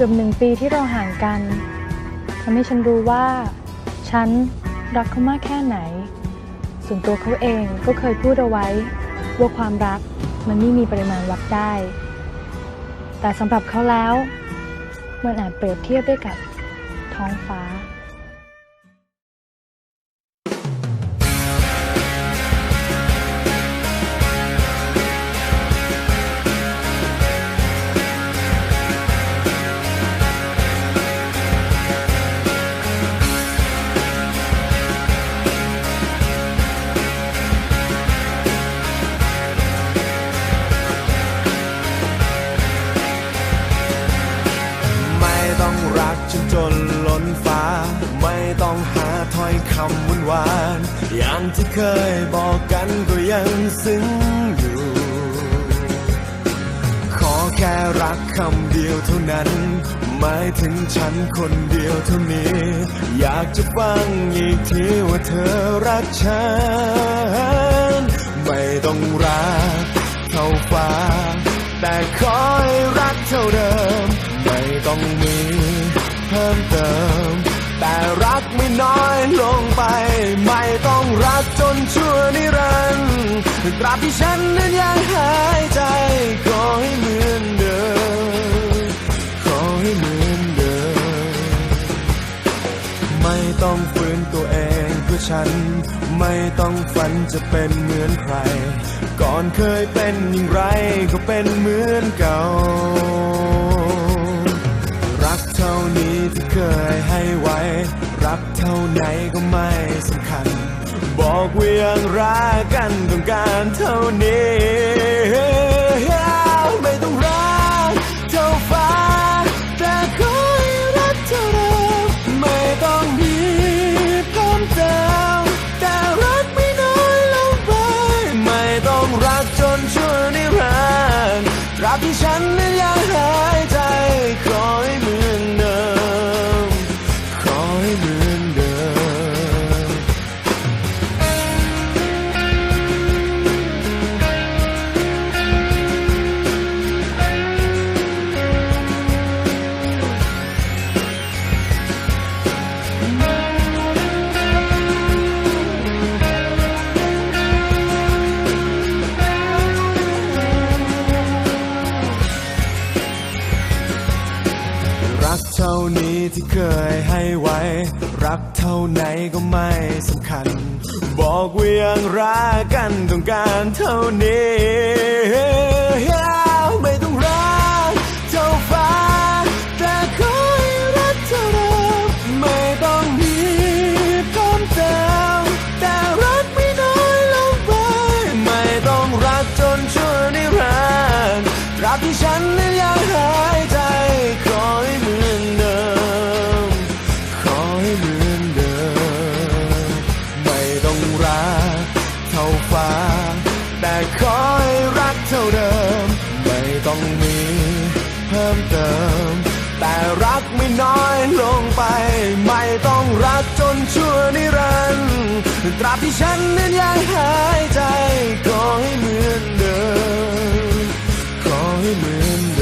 กือบ1 ปีที่เราห่างกันทำให้ฉันรู้ว่าฉันรักเขามากแค่ไหนส่วนตัวเขาเองก็เคยพูดเอาไว้ว่าความรักมันไม่มีปริมาณวัดได้แต่สำหรับเขาแล้วมันอาจเปรียบเทียบได้กับท้องฟ้าจนล้นฟ้าไม่ต้องหาถ้อยคำหวานๆอย่างที่เคยบอกกันก็ยังซึ้งอยู่ขอแค่รักคำเดียวเท่านั้นหมายถึงฉันคนเดียวเท่านี้อยากจะฟังอีกทีว่าเธอรักฉันไม่ต้องรักเท่าฟ้าแต่ขอให้รักเท่าเดิมไม่ต้องมีเพิ่มเติมแต่รักไม่น้อยลงไปไม่ต้องรักจนชั่วนิรันดร์ตราบที่ฉันนั้นยังหายใจขอให้เหมือนเดิมขอให้เหมือนเดิมไม่ต้องฝืนตัวเองเพื่อฉันไม่ต้องฝันจะเป็นเหมือนใครก่อนเคยเป็นอย่างไรก็เป็นเหมือนเก่ารักเท่านี้ที่เคยให้ไว้รักเท่าไหนก็ไม่สำคัญบอกว่ายังรักกันต้องการเท่านี้ไม่ต้องรักเท่าฟ้าแต่ขอให้รักเท่าเดิมไม่ต้องมีเพิ่มเติมแต่รักไม่น้อยลงไปไม่ต้องรักจนชั่วนิรันดร์ตราบที่ฉันนั้นยังหายใจขอให้เหมือนเดิมขอให้เหมือนเดิมรักเท่านี้ที่เคยให้ไว้รักเท่าไหนก็ไม่สำคัญบอกว่ายังรักกันต้องการเท่านี้ไม่ต้องรักเท่าฟ้าแต่ขอให้รักเท่าเดิมไม่ต้องมีเพิ่มเติมแต่รักไม่น้อยลงไปไม่ต้องรักจนชั่วนิรันดร์ตราบที่ฉันนั้นยังหายใจขอให้เหมือนเดิมขอให้เหมือนเดิมไม่ต้องรักเท่าฟ้าแต่ขอให้รักเท่าเดิมไม่ต้องมีเพิ่มเติมแต่รักไม่น้อยลงไปไม่ต้องรักจนชั่วนิรันดร์ตราบที่ฉันนั้นยังหายใจขอให้เหมือนเดิมขอให้เหมือนเดิม